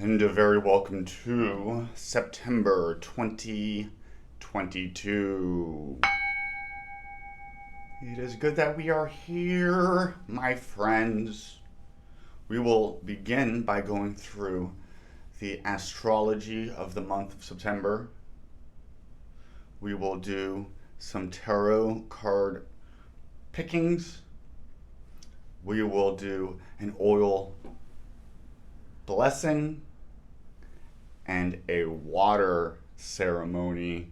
And a very welcome to September 2022. It is good that we are here, my friends. We will begin by going through the astrology of the month of September. We will do some tarot card pickings. We will do an oil blessing and a water ceremony.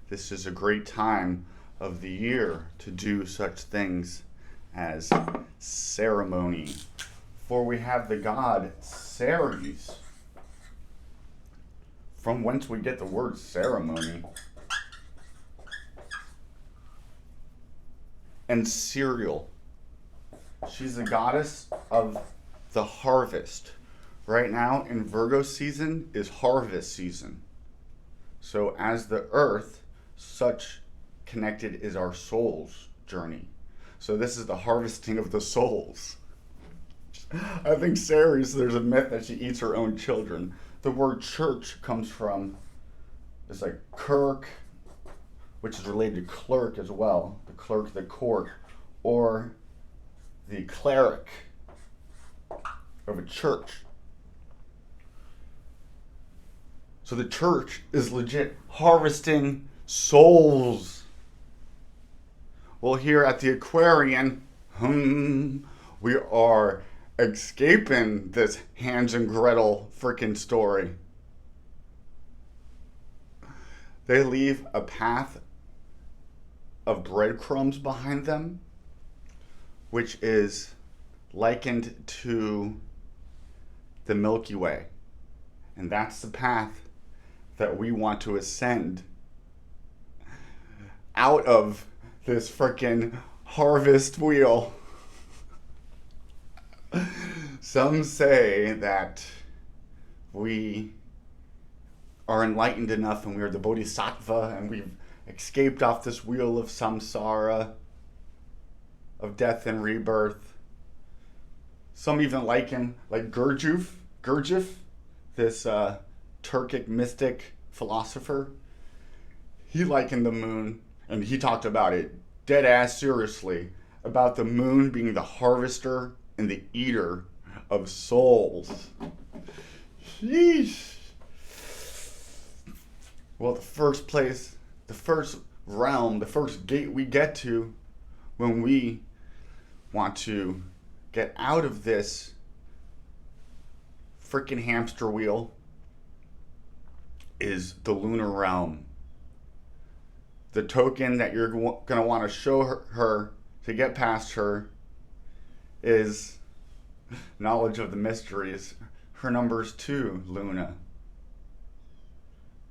This is a great time of the year to do such things as ceremony. For we have the god Ceres, from whence we get the word ceremony, and cereal. She's the goddess of the harvest. Right now in Virgo season is harvest season. So as the earth, such connected is our soul's journey. So this is the harvesting of the souls. I think Ceres, there's a myth that she eats her own children. The word church comes from, it's like kirk, which is related to clerk as well. The clerk, the court, or the cleric of a church. So the church is legit harvesting souls. Well, here at the Aquarian, we are escaping this Hans and Gretel freaking story. They leave a path of breadcrumbs behind them, which is likened to the Milky Way. And that's the path that we want to ascend out of this freaking harvest wheel. Some say that we are enlightened enough and we are the bodhisattva and we've escaped off this wheel of samsara, of death and rebirth. Some even liken, like Gurdjieff, this Turkic mystic philosopher, he likened the moon, and he talked about it dead ass seriously, about the moon being the harvester and the eater of souls. Sheesh. Well, the first place, the first realm, the first gate we get to when we want to get out of this freaking hamster wheel is the lunar realm. The token that you're going to want to show her to get past her is knowledge of the mysteries. Her number is 2, Luna.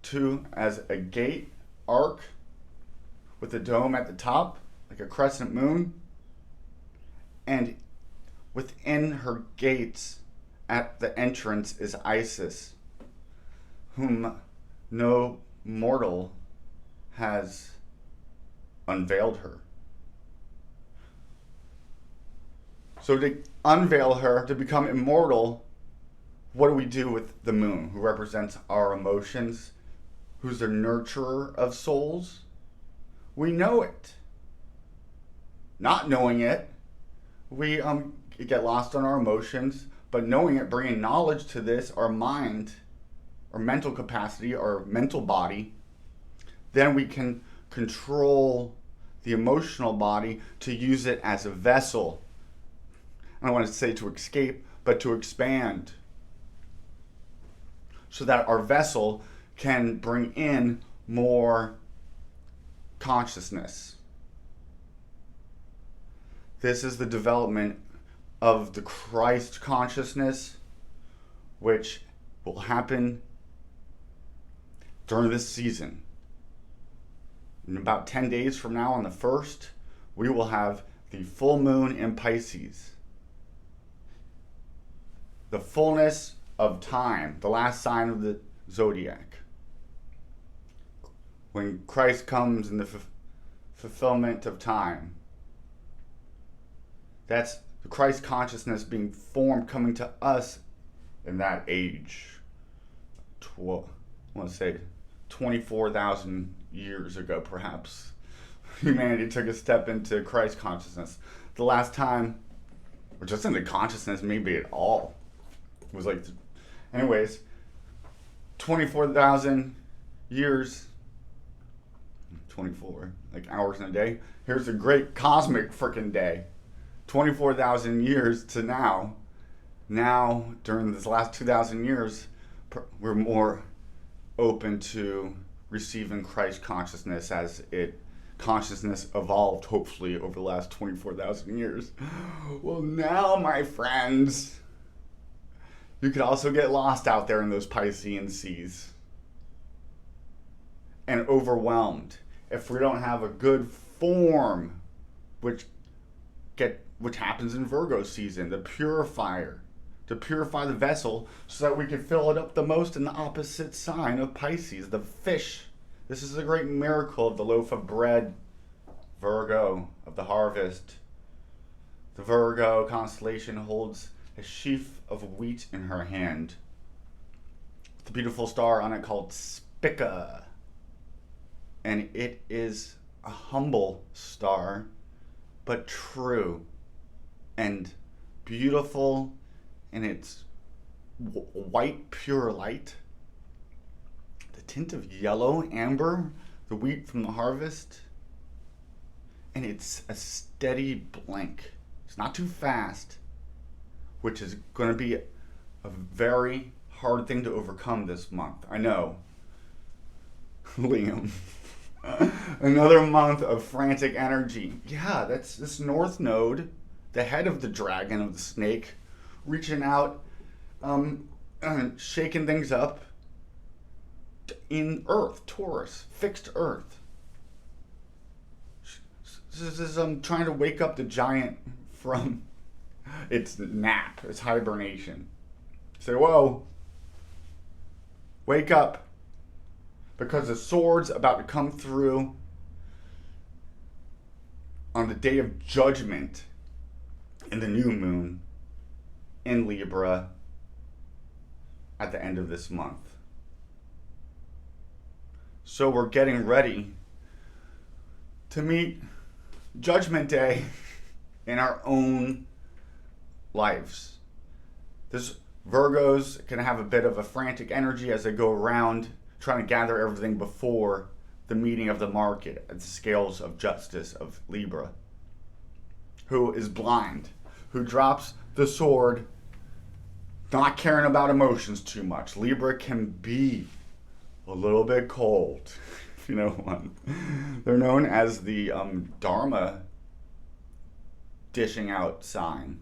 2 as a gate arc with a dome at the top, like a crescent moon. And within her gates at the entrance is Isis, whom no mortal has unveiled her. So to unveil her, to become immortal, what do we do with the moon, who represents our emotions, who's the nurturer of souls? We know it. Not knowing it, we get lost on our emotions, but knowing it, bringing knowledge to this, our mind, our mental capacity, our mental body, then we can control the emotional body to use it as a vessel. I don't want to say to escape, but to expand, so that our vessel can bring in more consciousness. This is the development of the Christ consciousness, which will happen during this season. In about 10 days from now, on the 1st, we will have the full moon in Pisces. The fullness of time, the last sign of the zodiac. When Christ comes in the fulfillment of time. That's the Christ consciousness being formed, coming to us in that age, I want to say 24,000 years ago, perhaps, humanity took a step into Christ consciousness. The last time, or just into consciousness, maybe at all, was like, anyways, 24,000 years, 24, like hours in a day. Here's a great cosmic freaking day. 24,000 years to now. Now, during this last 2,000 years, we're more open to receiving Christ consciousness as consciousness evolved, hopefully, over the last 24,000 years. Well, now, my friends, you could also get lost out there in those Piscean seas and overwhelmed if we don't have a good form, which happens in Virgo season, the purifier, to purify the vessel so that we can fill it up the most in the opposite sign of Pisces, the fish. This is a great miracle of the loaf of bread, Virgo, of the harvest. The Virgo constellation holds a sheaf of wheat in her hand, with a beautiful star on it called Spica. And it is a humble star, but true and beautiful in its white, pure light. The tint of yellow, amber, the wheat from the harvest. And it's a steady blink. It's not too fast, which is going to be a very hard thing to overcome this month. I know. Liam. Another month of frantic energy. Yeah, that's this North Node, the head of the dragon, of the snake, reaching out, shaking things up in Earth, Taurus, fixed Earth. This is trying to wake up the giant from its nap, its hibernation. Say, whoa, wake up. Because the sword's about to come through on the day of judgment in the new moon in Libra at the end of this month. So we're getting ready to meet Judgment Day in our own lives. This Virgos can have a bit of a frantic energy as they go around trying to gather everything before the meeting of the market at the scales of justice of Libra, who is blind, who drops the sword, not caring about emotions too much. Libra can be a little bit cold, if you know one. They're known as the Dharma dishing out sign.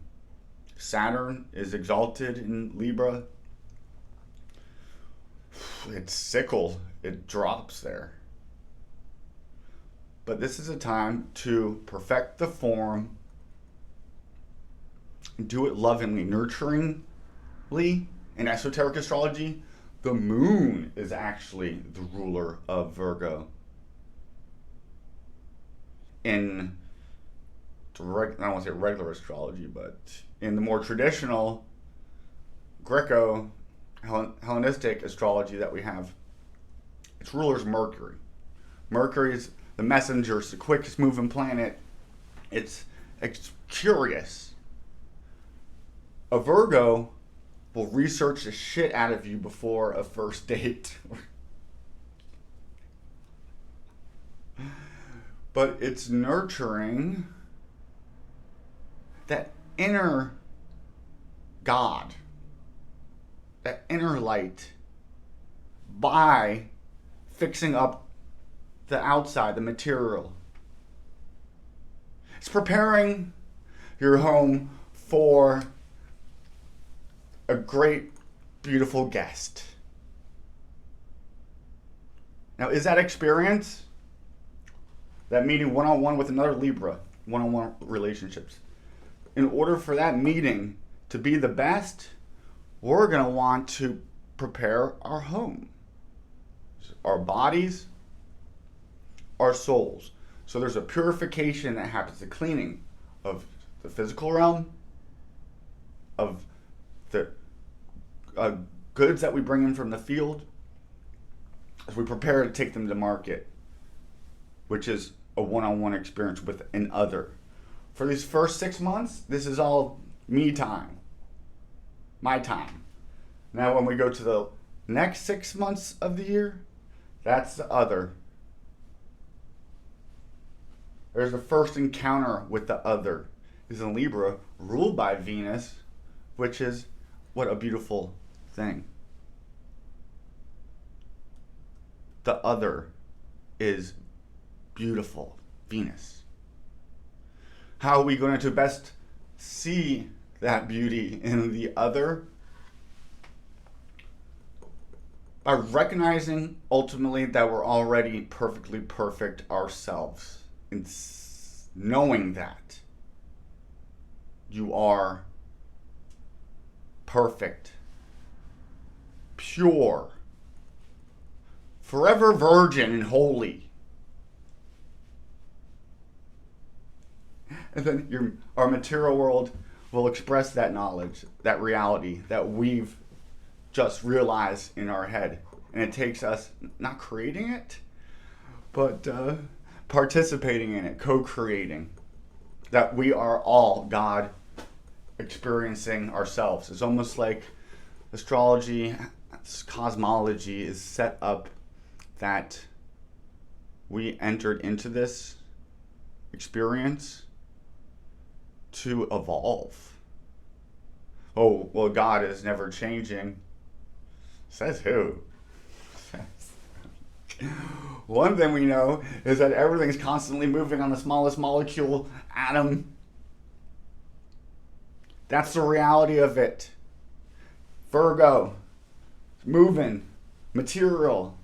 Saturn is exalted in Libra. It's sickle, it drops there. But this is a time to perfect the form, do it lovingly, nurturingly. In esoteric astrology, the moon is actually the ruler of Virgo. In, I don't want to say regular astrology, but in the more traditional Greco Hellenistic astrology that we have, its ruler is Mercury. Mercury is the messenger, it's the quickest moving planet. It's curious. A Virgo will research the shit out of you before a first date. But it's nurturing that inner God, that inner light, by fixing up the outside, the material. It's preparing your home for a great, beautiful guest. Now, is that experience, that meeting one-on-one with another Libra, one-on-one relationships, in order for that meeting to be the best, we're going to want to prepare our home, our bodies, our souls. So there's a purification that happens, the cleaning of the physical realm, of the goods that we bring in from the field as we prepare to take them to market, which is a one-on-one experience with an other. For these first 6 months, this is all me time, my time. Now when we go to the next 6 months of the year, that's the other. There's the first encounter with the other. Is in Libra, ruled by Venus, which is what a beautiful thing. The other is beautiful, Venus. How are we going to best see that beauty in the other? By recognizing ultimately that we're already perfectly perfect ourselves. And knowing that you are perfect, pure, forever virgin and holy. And then our material world will express that knowledge, that reality that we've just realized in our head. And it takes us not creating it, but participating in it, co-creating. That we are all God experiencing ourselves. It's almost like astrology, cosmology is set up that we entered into this experience to evolve. Oh, well, God is never changing. Says who? One thing we know is that everything's constantly moving on the smallest molecule, atom. That's the reality of it. Virgo, moving, material,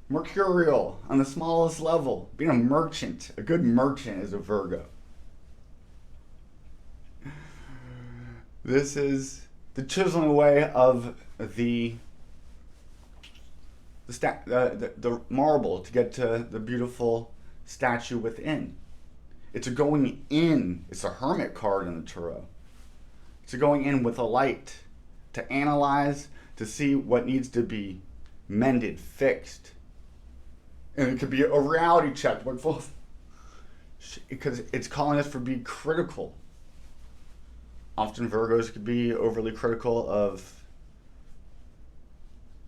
mercurial on the smallest level. Being a merchant, a good merchant is a Virgo. This is the chiseling away of the marble to get to the beautiful statue within. It's a going in. It's a hermit card in the tarot. It's a going in with a light to analyze, to see what needs to be mended, fixed. And it could be a reality check, because it's calling us for being critical. Often Virgos could be overly critical of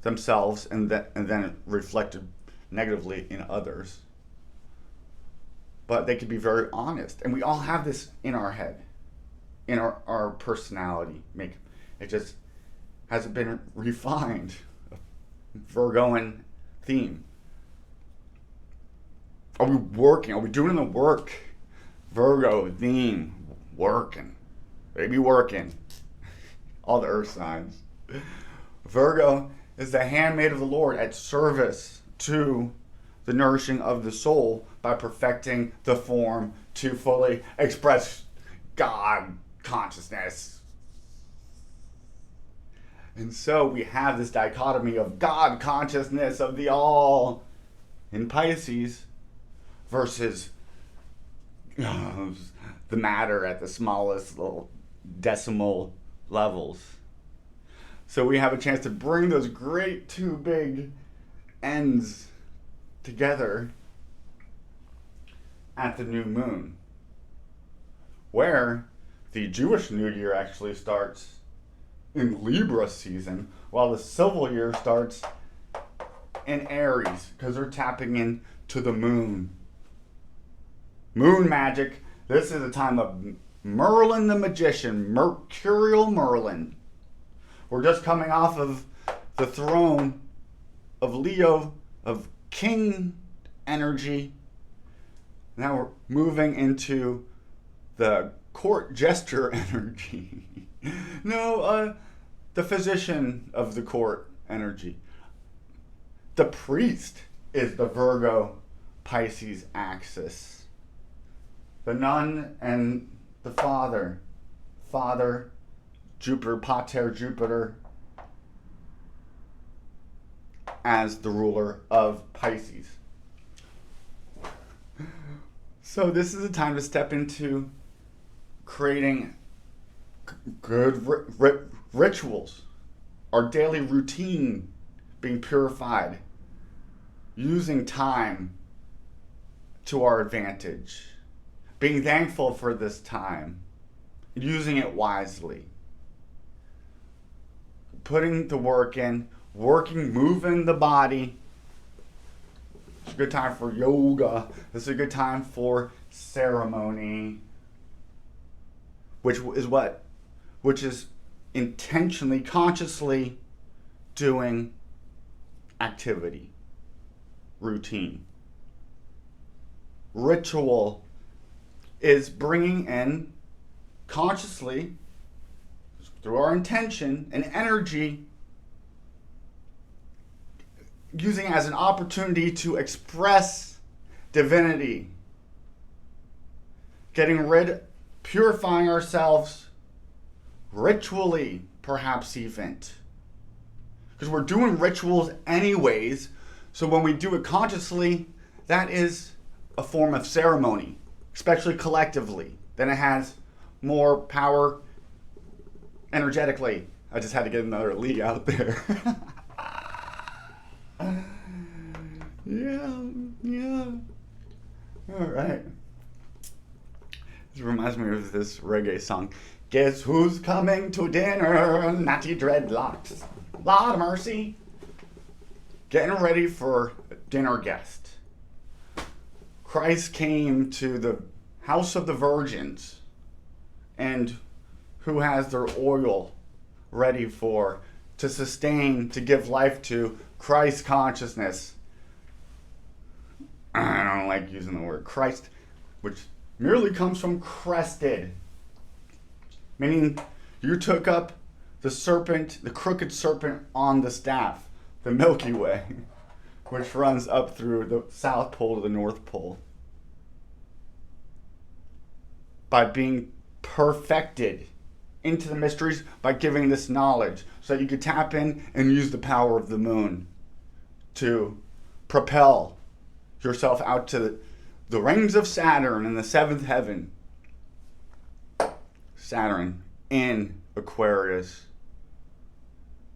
themselves and then reflected negatively in others. But they could be very honest. And we all have this in our head, in our personality makeup. It just hasn't been refined. Virgoan theme. Are we working? Are we doing the work? Virgo theme, working. Baby working. All the earth signs. Virgo is the handmaid of the Lord at service to the nourishing of the soul by perfecting the form to fully express God consciousness. And so we have this dichotomy of God consciousness of the all in Pisces versus the matter at the smallest little decimal levels. So we have a chance to bring those great two big ends together at the new moon, where the Jewish New Year actually starts in Libra season, while the civil year starts in Aries, because they're tapping into the moon. Moon magic. This is a time of Merlin the Magician, Mercurial Merlin. We're just coming off of the throne of Leo, of King energy. Now we're moving into the court jester energy. The physician of the court energy. The priest is the Virgo Pisces axis. The nun and the father. Father, Jupiter, Pater Jupiter, as the ruler of Pisces. So this is a time to step into creating good rituals our daily routine being purified, using time to our advantage, being thankful for this time, using it wisely, putting the work in, working, moving the body. It's a good time for yoga. This is a good time for ceremony. Which is what? Which is intentionally, consciously doing activity, routine. Ritual is bringing in consciously, through our intention and energy, using it as an opportunity to express divinity. Purifying ourselves ritually, perhaps even. Because we're doing rituals anyways, so when we do it consciously, that is a form of ceremony, especially collectively. Then it has more power energetically. I just had to get another Lee out there. Yeah. All right. This reminds me of this reggae song. Guess who's coming to dinner? Natty dreadlocks. Lord of mercy. Getting ready for a dinner guest. Christ came to the house of the virgins, and who has their oil ready to sustain, to give life to Christ consciousness. I don't like using the word Christ, which merely comes from crested, meaning you took up the serpent, the crooked serpent on the staff, the Milky Way, which runs up through the South Pole to the North Pole. By being perfected into the mysteries, by giving this knowledge, so that you could tap in and use the power of the moon to propel yourself out to the rings of Saturn in the seventh heaven. Saturn in Aquarius.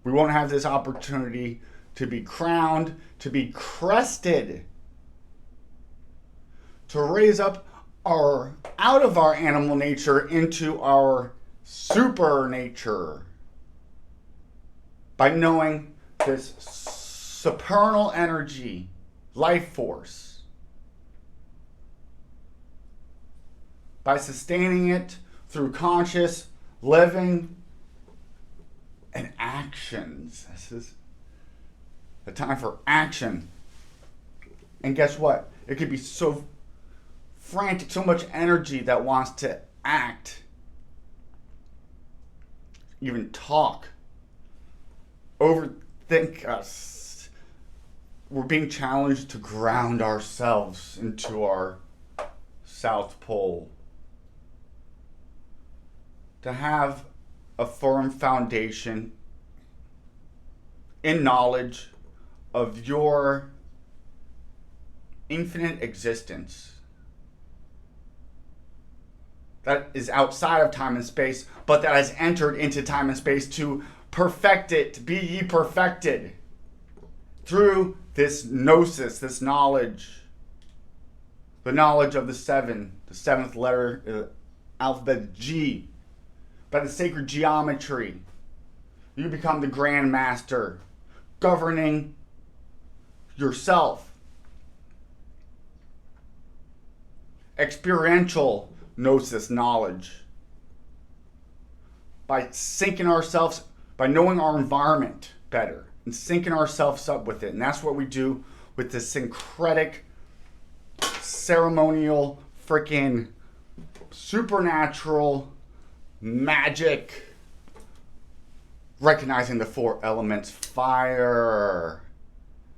We won't have this opportunity to be crowned, to be crested, to raise up out of our animal nature into our super nature by knowing this supernal energy, life force, by sustaining it through conscious living and actions. This is a time for action. And guess what? It could be so frantic, so much energy that wants to act, even talk, overthink us. We're being challenged to ground ourselves into our South Pole, to have a firm foundation in knowledge of your infinite existence that is outside of time and space, but that has entered into time and space to perfect it. Be ye perfected through this gnosis, this knowledge, the knowledge of the seventh letter, alphabet G, by the sacred geometry. You become the Grand Master, governing yourself. Experiential gnosis knowledge. By syncing ourselves, by knowing our environment better and syncing ourselves up with it. And that's what we do with this syncretic, ceremonial, freaking supernatural magic, recognizing the four elements. Fire,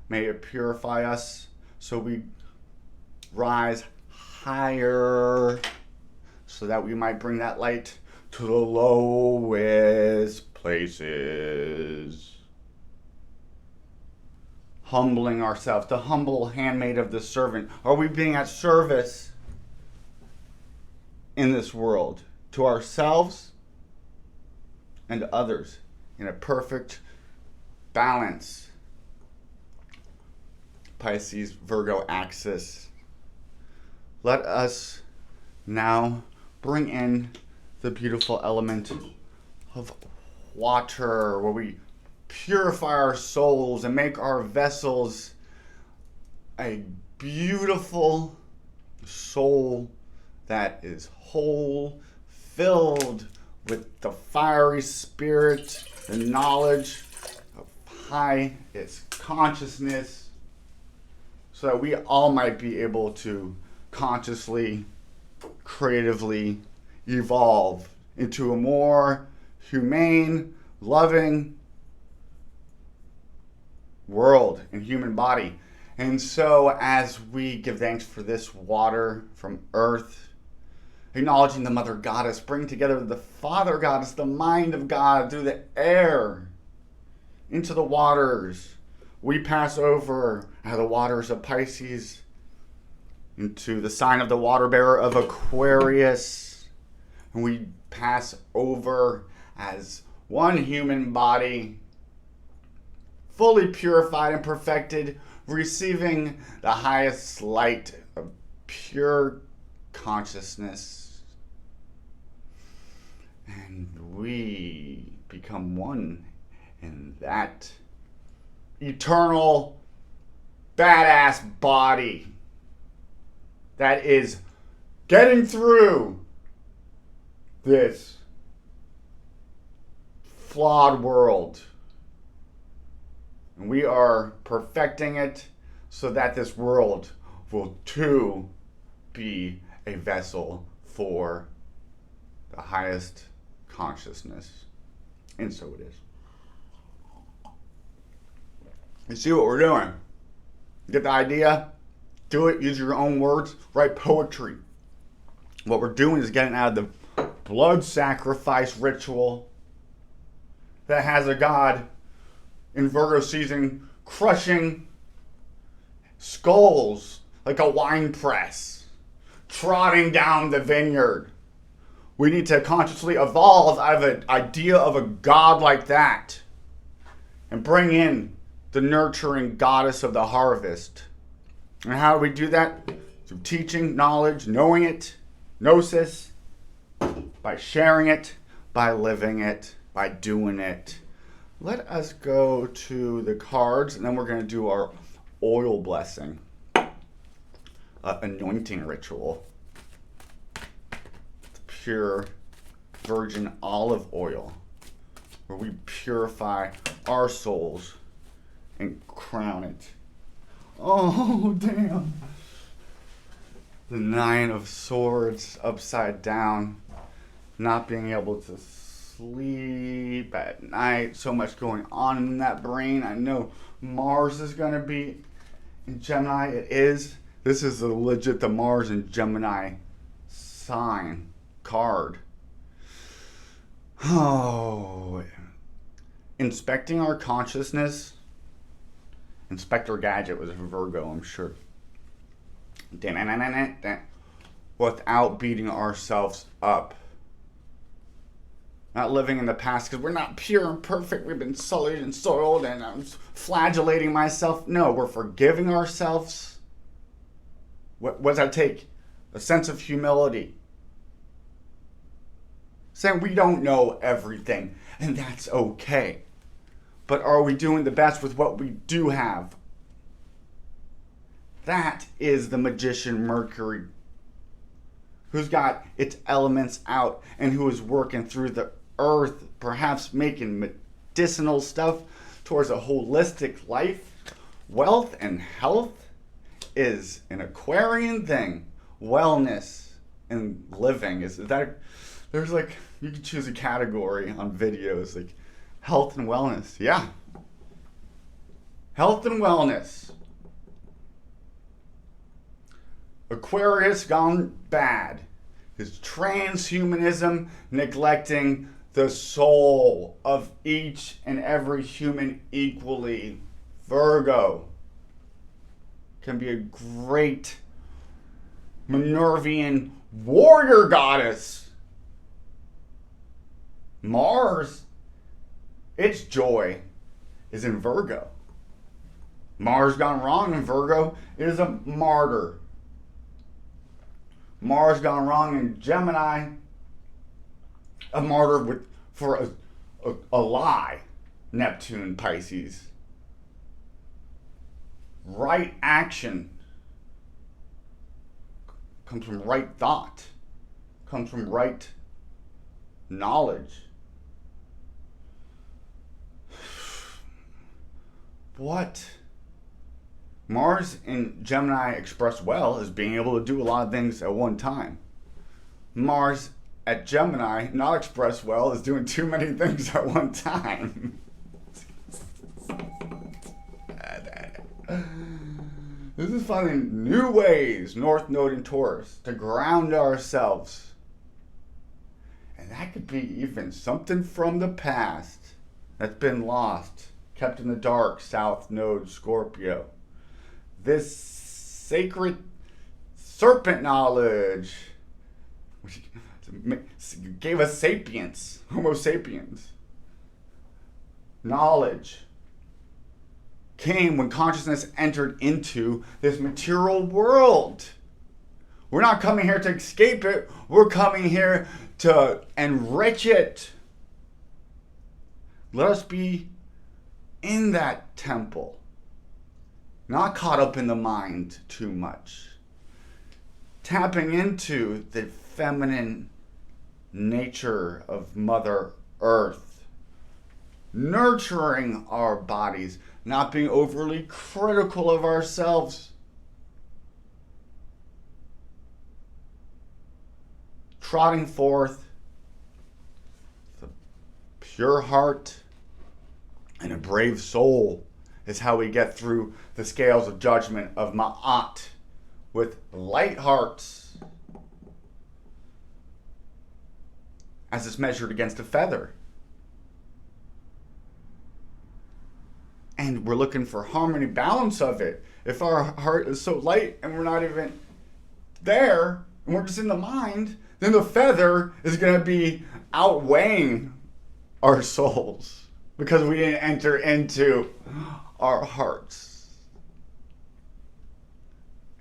may it purify us so we rise higher, so that we might bring that light to the lowest places. Humbling ourselves, the humble handmaid of the servant. Are we being at service in this world to ourselves and others in a perfect balance. Pisces, Virgo axis. Let us now bring in the beautiful element of water, where we purify our souls and make our vessels a beautiful soul that is whole, filled with the fiery spirit, the knowledge of highest consciousness, so that we all might be able to consciously, creatively evolve into a more humane, loving world and human body. And so as we give thanks for this water from earth, acknowledging the Mother Goddess, bring together the Father Goddess, the mind of God, through the air into the waters, we pass over the waters of Pisces into the sign of the water bearer of Aquarius, and we pass over as one human body, fully purified and perfected, receiving the highest light of pure consciousness. And we become one in that eternal badass body that is getting through this flawed world. And we are perfecting it so that this world will too be a vessel for the highest consciousness. And so it is. You see what we're doing? Get the idea? Do it, use your own words, write poetry. What we're doing is getting out of the blood sacrifice ritual that has a god in Virgo season crushing skulls like a wine press, trotting down the vineyard. We need to consciously evolve out of an idea of a god like that and bring in the nurturing goddess of the harvest. And how do we do that? Through teaching, knowledge, knowing it, gnosis, by sharing it, by living it, by doing it. Let us go to the cards, and then we're going to do our oil blessing, anointing ritual. The pure virgin olive oil, where we purify our souls and crown it. Oh, damn. The Nine of Swords upside down. Not being able to sleep at night. So much going on in that brain. I know Mars is going to be in Gemini. It is. This is the Mars in Gemini sign card. Oh. Inspecting our consciousness. Inspector Gadget was a Virgo, I'm sure. Without beating ourselves up. Not living in the past because we're not pure and perfect. We've been sullied and soiled and I'm flagellating myself. No, we're forgiving ourselves. What does that take? A sense of humility. Saying we don't know everything, and that's okay. But are we doing the best with what we do have? That is the magician Mercury, who's got its elements out and who is working through the earth, perhaps making medicinal stuff towards a holistic life. Wealth and health is an Aquarian thing. Wellness and living is that. There's like, you can choose a category on videos like health and wellness. Yeah. Health and wellness. Aquarius gone bad is transhumanism, neglecting the soul of each and every human equally. Virgo can be a great Minervian warrior goddess. Mars, it's joy. is in Virgo. Mars gone wrong in Virgo is a martyr. Mars gone wrong in Gemini, a martyr for a lie. Neptune, Pisces. Right action comes from right thought, comes from right knowledge. What? Mars in Gemini expressed well is being able to do a lot of things at one time. Mars at Gemini, not expressed well, is doing too many things at one time. This is finding new ways, North Node in Taurus, to ground ourselves. And that could be even something from the past that's been lost, kept in the dark, South Node Scorpio. This sacred serpent knowledge, which gave us sapience, Homo sapiens. Knowledge came when consciousness entered into this material world. We're not coming here to escape it. We're coming here to enrich it. Let us be in that temple, not caught up in the mind too much. Tapping into the feminine nature of Mother Earth. Nurturing our bodies, not being overly critical of ourselves. Trotting forth the pure heart and a brave soul is how we get through the scales of judgment of Ma'at with light hearts as it's measured against a feather. And we're looking for harmony, balance of it. If our heart is so light and we're not even there, and we're just in the mind, then the feather is going to be outweighing our souls because we didn't enter into our hearts.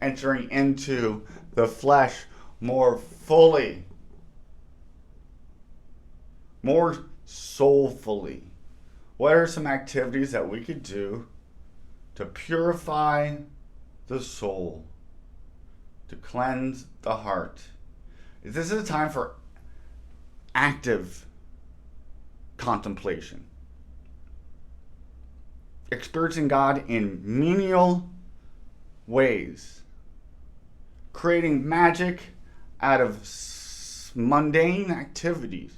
Entering into the flesh more fully, more soulfully. What are some activities that we could do to purify the soul, to cleanse the heart? This is a time for active contemplation. Experiencing God in menial ways. Creating magic out of mundane activities.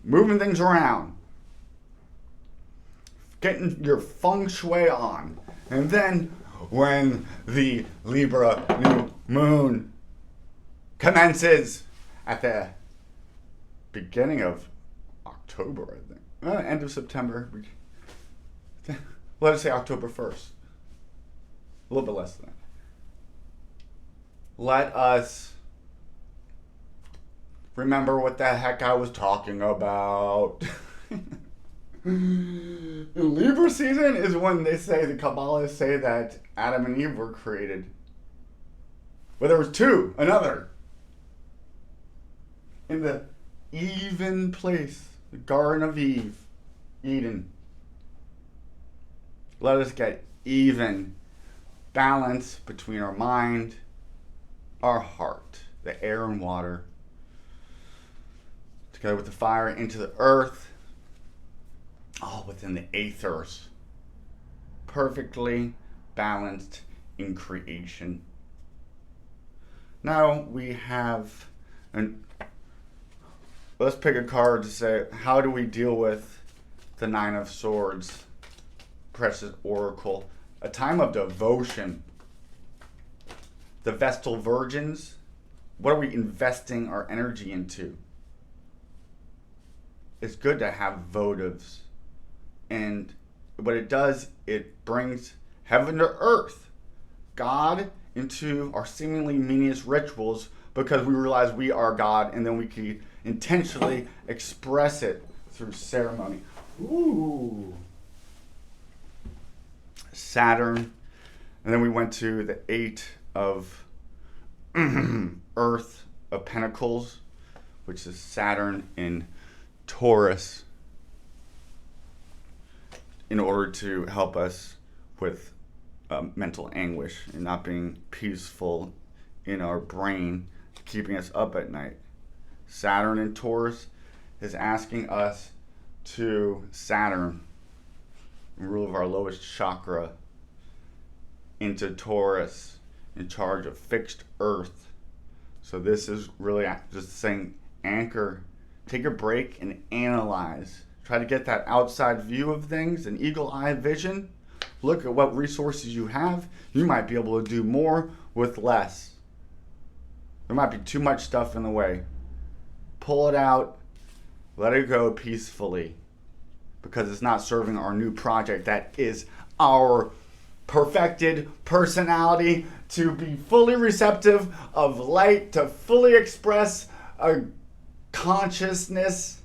Moving things around. Getting your feng shui on. And then when the Libra new moon commences at the beginning of October, I think. End of September. Let us say October 1st. A little bit less than that. Let us remember what the heck I was talking about. Libra season is when they say, the Kabbalists say that Adam and Eve were created. Well, there was two, another. In the even place, the Garden of Eden. Let us get even balance between our mind, our heart, the air and water, together with the fire into the earth, all within the aethers, perfectly balanced in creation. Now we have, let's pick a card to say, how do we deal with the Nine of Swords, Precious Oracle, a time of devotion. The Vestal Virgins, what are we investing our energy into? It's good to have votives. And what it does, it brings heaven to earth, God into our seemingly meaningless rituals, because we realize we are God, and then we can intentionally express it through ceremony. Ooh. Saturn. And then we went to the 8 of Earth of Pentacles, which is Saturn in Taurus, in order to help us with mental anguish and not being peaceful in our brain, keeping us up at night. Saturn in Taurus is asking us to Saturn, rule of our lowest chakra, into Taurus, in charge of fixed earth. So this is really just saying, anchor, take a break and analyze. Try to get that outside view of things, an eagle eye vision. Look at what resources you have. You might be able to do more with less. There might be too much stuff in the way. Pull it out, let it go peacefully, because it's not serving our new project that is our perfected personality to be fully receptive of light, to fully express a consciousness,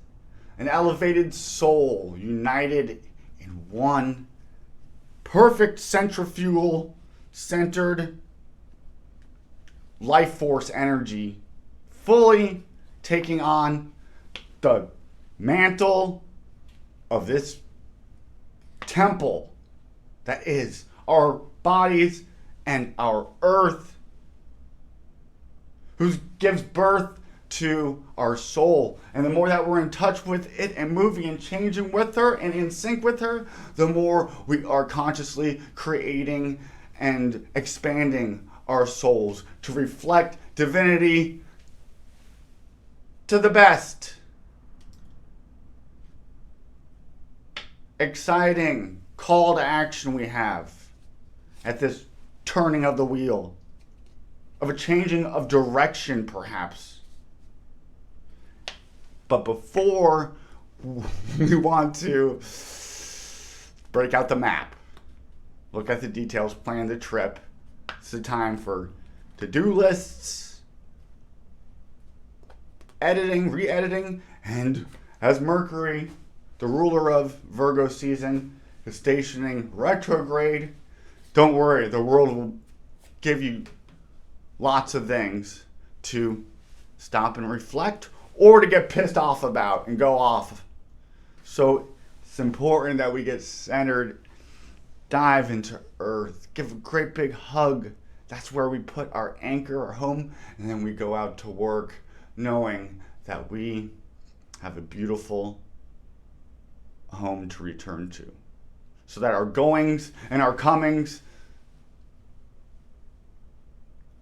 an elevated soul united in one perfect centrifugal centered life force energy, fully taking on the mantle of this temple that is our bodies and our earth, who gives birth to our soul. And the more that we're in touch with it and moving and changing with her and in sync with her, the more we are consciously creating and expanding our souls to reflect divinity to the best. Exciting call to action we have at this turning of the wheel, of a changing of direction perhaps. But before we want to break out the map, look at the details, plan the trip, it's the time for to-do lists, editing, re-editing, and as Mercury, the ruler of Virgo season, is stationing retrograde, don't worry, the world will give you lots of things to stop and reflect or to get pissed off about and go off. So it's important that we get centered, dive into earth, give a great big hug. That's where we put our anchor, our home, and then we go out to work knowing that we have a beautiful home to return to. So that our goings and our comings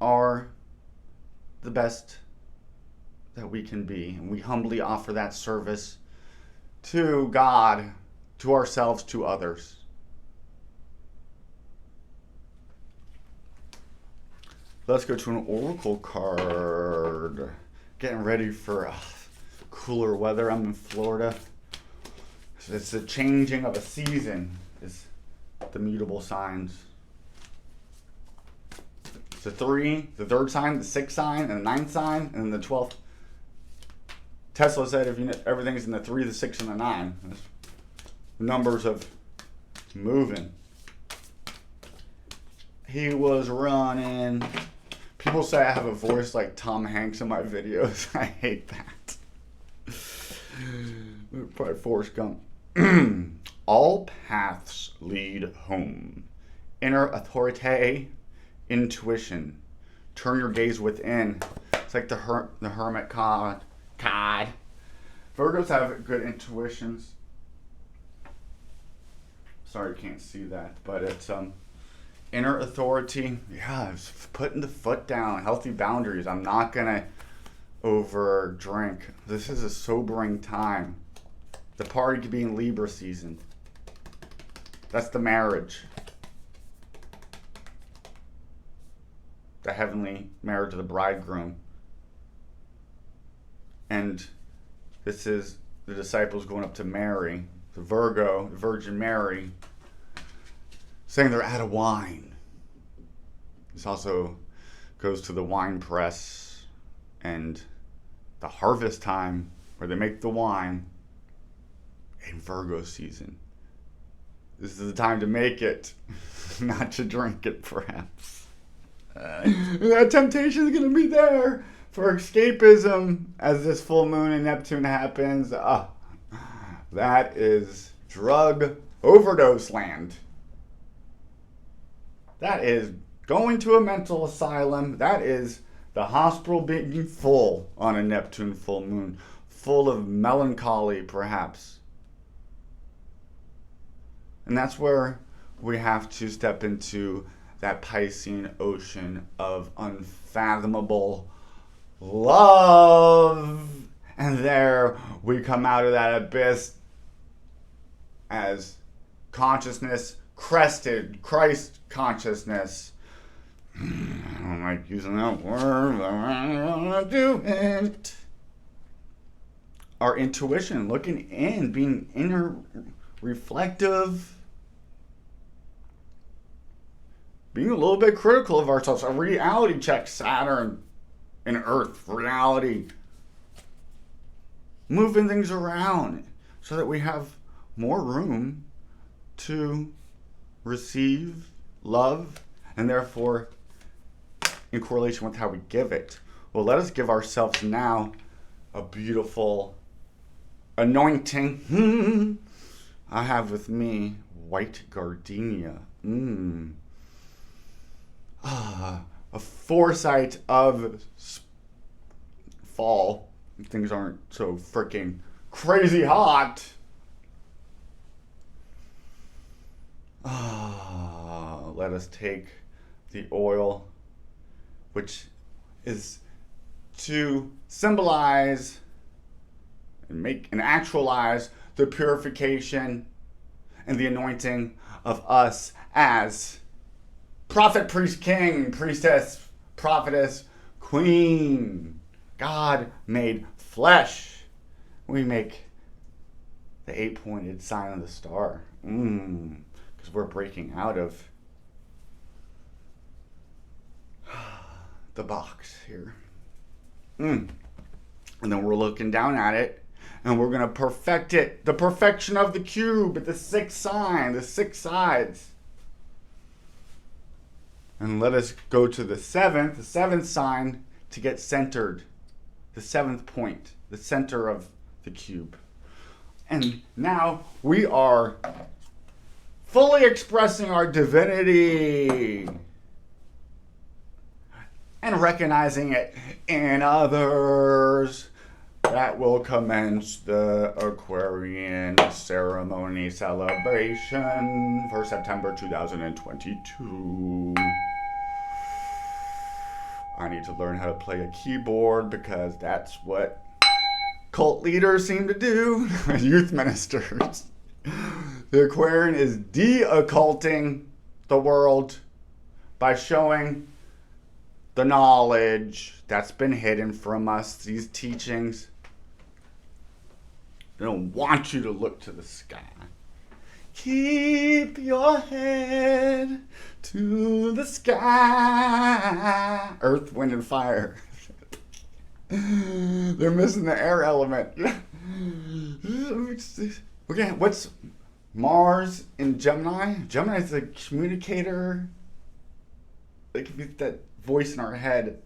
are the best that we can be. And we humbly offer that service to God, to ourselves, to others. Let's go to an oracle card. Getting ready for cooler weather. I'm in Florida. It's the changing of a season, is the mutable signs. The 3, the 3rd sign, the 6th sign, and the 9th sign, and then the 12th. Tesla said if everything's in the 3, the 6, and the 9. That's numbers of moving. He was running. People say I have a voice like Tom Hanks in my videos. I hate that. Probably Forrest Gump. All paths lead home. Inner authority, intuition. Turn your gaze within. It's like the hermit card. Virgos have good intuitions. Sorry you can't see that, but it's inner authority. Yeah, it's putting the foot down. Healthy boundaries. I'm not gonna over drink. This is a sobering time. The party could be in Libra season. That's the marriage. The heavenly marriage of the bridegroom. And this is the disciples going up to Mary, the Virgo, the Virgin Mary, saying they're out of wine. This also goes to the wine press and the harvest time where they make the wine. in Virgo season. This is the time to make it, not to drink it, perhaps. That temptation is going to be there for escapism as this full moon in Neptune happens. That is drug overdose land. That is going to a mental asylum. That is the hospital being full on a Neptune full moon, full of melancholy, perhaps. And that's where we have to step into that Piscean ocean of unfathomable love. And there we come out of that abyss as consciousness crested, Christ consciousness. I don't like using that word, but I'm gonna do it. Our intuition, looking in, being inner reflective, being a little bit critical of ourselves. A reality check, Saturn and Earth, reality. Moving things around so that we have more room to receive love, and therefore in correlation with how we give it. Well, let us give ourselves now a beautiful anointing. I have with me white gardenia. A foresight of fall. Things aren't so freaking crazy hot. Let us take the oil, which is to symbolize and make and actualize the purification and the anointing of us as prophet, priest, king, priestess, prophetess, queen. God made flesh. We make the 8-pointed sign of the star. Because we're breaking out of the box here. And then we're looking down at it, and we're going to perfect it. The perfection of the cube at the 6th sign, the 6 sides. And let us go to the 7th sign to get centered. The 7th point, the center of the cube. And now we are fully expressing our divinity and recognizing it in others. That will commence the Aquarian ceremony celebration for September 2022. I need to learn how to play a keyboard because that's what cult leaders seem to do, youth ministers. The Aquarian is de-occulting the world by showing the knowledge that's been hidden from us, these teachings. They don't want you to look to the sky. Keep your head to the sky. Earth, wind, and fire. They're missing the air element. Okay, what's Mars in Gemini? Gemini is the communicator. It could be that voice in our head.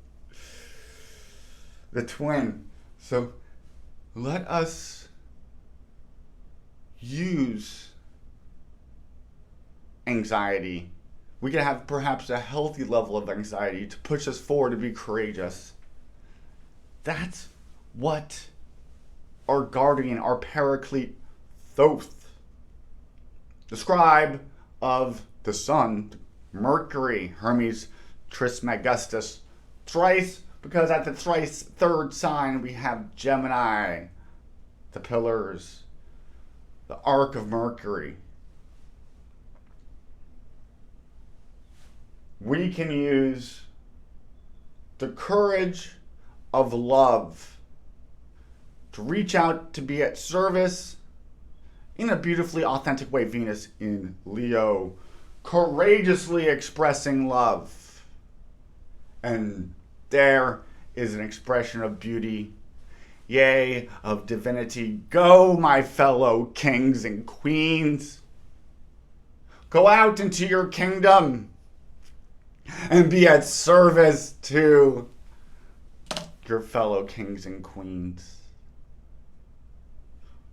The twin. So let us use anxiety. We can have perhaps a healthy level of anxiety to push us forward to be courageous. That's what our guardian, our paraclete, Thoth, the scribe of the sun, Mercury, Hermes Trismegistus, thrice, because at the thrice 3rd sign we have Gemini, the pillars, the arc of Mercury. We can use the courage of love to reach out, to be at service in a beautifully authentic way. Venus in Leo, courageously expressing love. And there is an expression of beauty yea, of divinity. Go, my fellow kings and queens. Go out into your kingdom and be at service to your fellow kings and queens.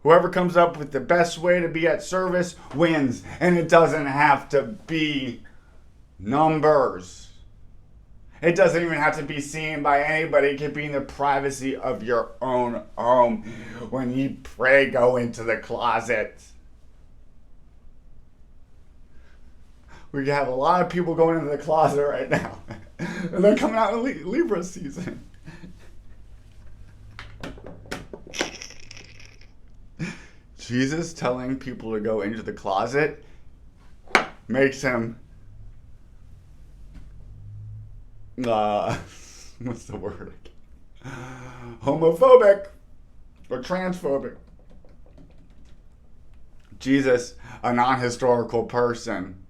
Whoever comes up with the best way to be at service wins. And it doesn't have to be numbers. It doesn't even have to be seen by anybody. It can be in the privacy of your own home. When you pray, go into the closet. We have a lot of people going into the closet right now. And they're coming out in Libra season. Jesus telling people to go into the closet makes him what's the word? Homophobic or transphobic. Jesus, a non-historical person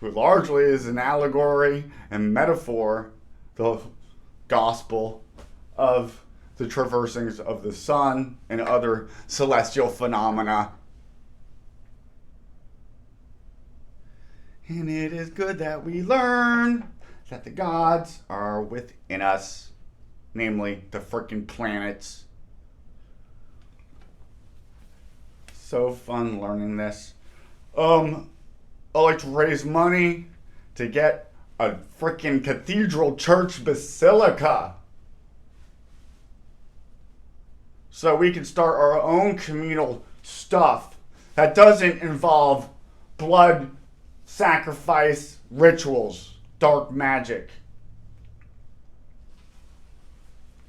who largely is an allegory and metaphor, the gospel of the traversing's of the sun and other celestial phenomena. And it is good that we learn that the gods are within us, namely the freaking planets. So fun learning this. I like to raise money to get a freaking cathedral church basilica, so we can start our own communal stuff that doesn't involve blood sacrifice rituals, dark magic.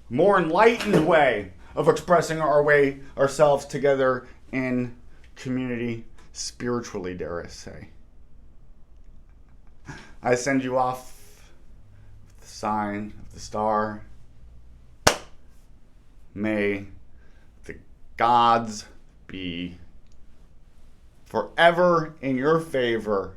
More enlightened way of expressing ourselves together in community, spiritually, dare I say. I send you off with the sign of the star. May the gods be forever in your favor.